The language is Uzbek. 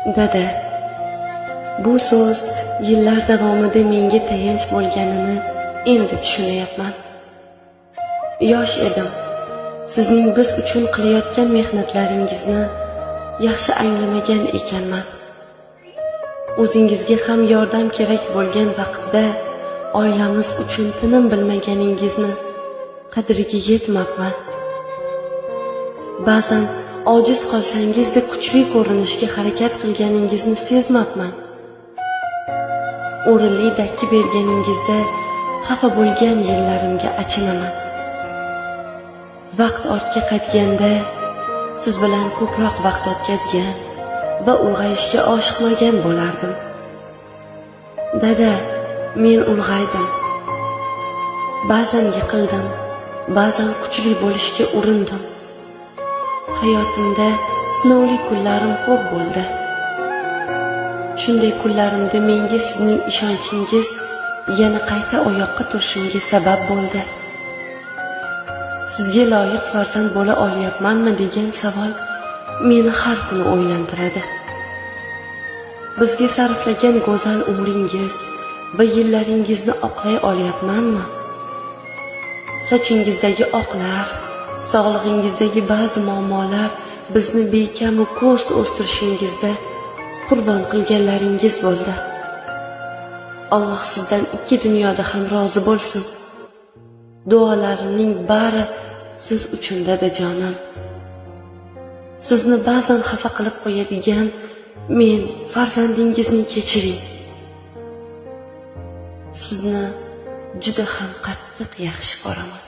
Dada, bu so'z yillar davomida menga tayanch bo'lganini endi tushunyapman. Yosh edim. Sizning biz uchun qilayotgan mehnatlaringizni yaxshi anglamagan ekanman. O'zingizga ham yordam kerak bo'lgan vaqtda oilamiz uchun tinim bilmaganingizni qadriga yetmabman. Ba'zan ojiz qolsangiz-da kuchli ko'rinishga harakat qilganingizni sezmabman. O'rinli dakki berganingizda xafa bo'lgan yillarimga achinaman. Vaqt ortga qaytganda siz bilan ko'proq vaqt o'tkazgan va ulg'ayishga oshiqmagan bo'lardim. Dada, men ulg'aydim. Ba'zan yiqildim, ba'zan kuchli bo'lishga urindim. Hayotimda sinovli kunlarim ko'p bo'ldi. Shunday kunlarimda menga sizning ishonchingiz yana qayta oyoqqa turishimga sabab bo'ldi. Sizga loyiq farzand bo'la olyapmanmi degan savol meni har kuni o'ylantiradi. Bizga sarflagan go'zal umringiz va yillaringizni oqlay olyapmanmi? Sochingizdagi oqlar, sog'lig'ingizdagi ba'zi muammolar bizni bekamu ko'st o'stirishingizda qurbon qilganlaringiz bo'ldi. Alloh sizdan ikki dunyoda ham rozi bo'lsin. Duolarimning bari siz uchun dadajonim. Sizni ba'zan xafa qilib qo'yadigan men farzandingizni kechiring. Sizni juda ham qattiq yaxshi ko'raman.